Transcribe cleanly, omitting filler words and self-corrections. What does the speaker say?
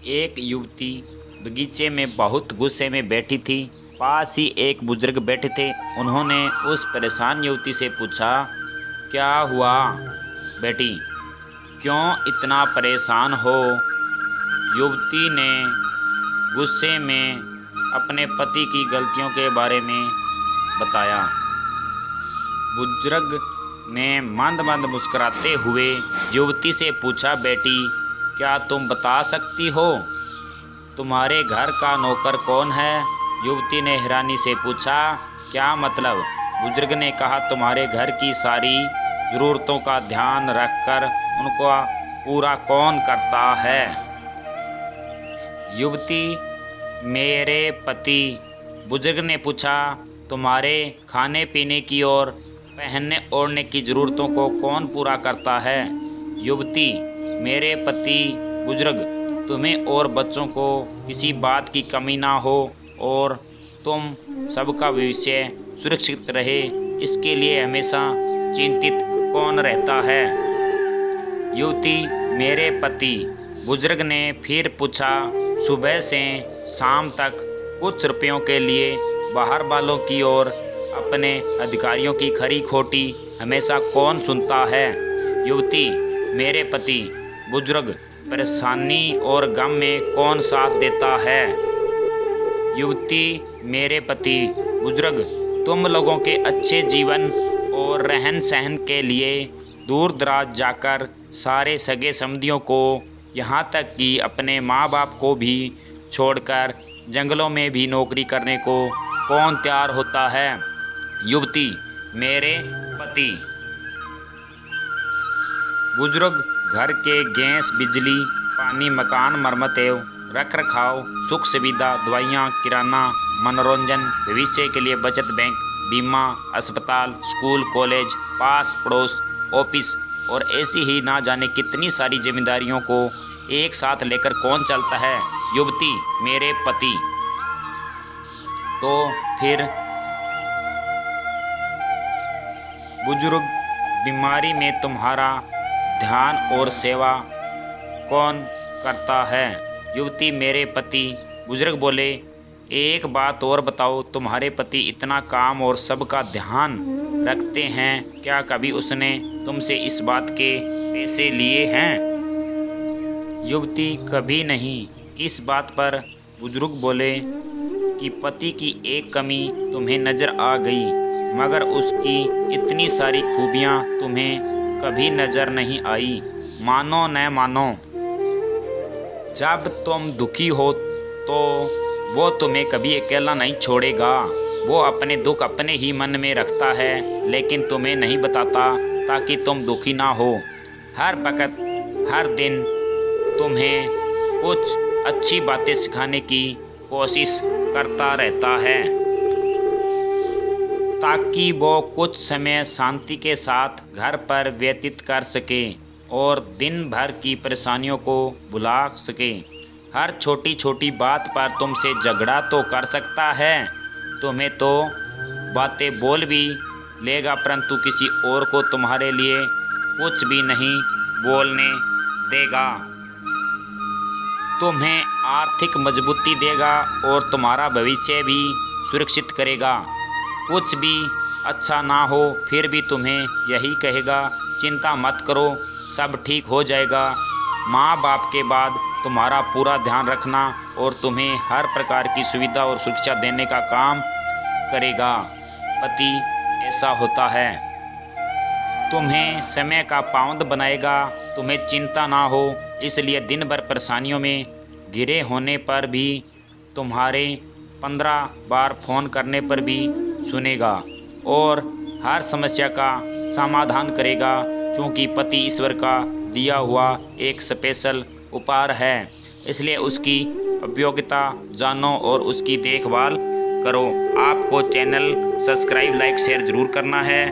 एक युवती बगीचे में बहुत गुस्से में बैठी थी। पास ही एक बुजुर्ग बैठे थे। उन्होंने उस परेशान युवती से पूछा, क्या हुआ बेटी, क्यों इतना परेशान हो? युवती ने गुस्से में अपने पति की गलतियों के बारे में बताया। बुजुर्ग ने मंद मंद मुस्कुराते हुए युवती से पूछा, बेटी क्या तुम बता सकती हो तुम्हारे घर का नौकर कौन है? युवती ने हैरानी से पूछा, क्या मतलब? बुजुर्ग ने कहा, तुम्हारे घर की सारी ज़रूरतों का ध्यान रखकर उनको पूरा कौन करता है? युवती, मेरे पति। बुजुर्ग ने पूछा, तुम्हारे खाने पीने की और पहनने ओढ़ने की ज़रूरतों को कौन पूरा करता है? युवती, मेरे पति। बुजुर्ग, तुम्हें और बच्चों को किसी बात की कमी ना हो और तुम सबका भविष्य सुरक्षित रहे, इसके लिए हमेशा चिंतित कौन रहता है? युवती, मेरे पति। बुजुर्ग ने फिर पूछा, सुबह से शाम तक कुछ रुपयों के लिए बाहर वालों की और अपने अधिकारियों की खरी खोटी हमेशा कौन सुनता है? युवती, मेरे पति। बुजुर्ग, परेशानी और गम में कौन साथ देता है? युवती, मेरे पति। बुजुर्ग, तुम लोगों के अच्छे जीवन और रहन सहन के लिए दूर दराज जाकर सारे सगे संबंधियों को, यहाँ तक कि अपने माँ बाप को भी छोड़कर जंगलों में भी नौकरी करने को कौन तैयार होता है? युवती, मेरे पति। बुजुर्ग, घर के गैस, बिजली, पानी, मकान, मरम्मत एवं रख रखाव, सुख सुविधा, दवाइयाँ, किराना, मनोरंजन, भविष्य के लिए बचत बैंक, बीमा, अस्पताल, स्कूल, कॉलेज, पास पड़ोस, ऑफिस और ऐसी ही ना जाने कितनी सारी जिम्मेदारियों को एक साथ लेकर कौन चलता है? युवती, मेरे पति। तो फिर बुजुर्ग, बीमारी में तुम्हारा ध्यान और सेवा कौन करता है? युवती, मेरे पति। बुजुर्ग बोले, एक बात और बताओ, तुम्हारे पति इतना काम और सबका ध्यान रखते हैं, क्या कभी उसने तुमसे इस बात के पैसे लिए हैं? युवती, कभी नहीं। इस बात पर बुजुर्ग बोले कि पति की एक कमी तुम्हें नज़र आ गई, मगर उसकी इतनी सारी खूबियाँ तुम्हें कभी नज़र नहीं आई। मानो न मानो, जब तुम दुखी हो तो वो तुम्हें कभी अकेला नहीं छोड़ेगा। वो अपने दुख अपने ही मन में रखता है, लेकिन तुम्हें नहीं बताता ताकि तुम दुखी ना हो। हर वक्त हर दिन तुम्हें कुछ अच्छी बातें सिखाने की कोशिश करता रहता है, ताकि वो कुछ समय शांति के साथ घर पर व्यतीत कर सके और दिन भर की परेशानियों को भुला सके। हर छोटी छोटी बात पर तुमसे झगड़ा तो कर सकता है, तुम्हें तो बातें बोल भी लेगा, परंतु किसी और को तुम्हारे लिए कुछ भी नहीं बोलने देगा। तुम्हें आर्थिक मजबूती देगा और तुम्हारा भविष्य भी सुरक्षित करेगा। कुछ भी अच्छा ना हो फिर भी तुम्हें यही कहेगा, चिंता मत करो, सब ठीक हो जाएगा। माँ बाप के बाद तुम्हारा पूरा ध्यान रखना और तुम्हें हर प्रकार की सुविधा और सुरक्षा देने का काम करेगा। पति ऐसा होता है, तुम्हें समय का पाबंद बनाएगा, तुम्हें चिंता ना हो, इसलिए दिन भर परेशानियों में घिरे होने पर भी तुम्हारे 15 बार फ़ोन करने पर भी सुनेगा और हर समस्या का समाधान करेगा, क्योंकि पति ईश्वर का दिया हुआ एक स्पेशल उपहार है। इसलिए उसकी उपयोगिता जानो और उसकी देखभाल करो। आपको चैनल सब्सक्राइब, लाइक, शेयर ज़रूर करना है।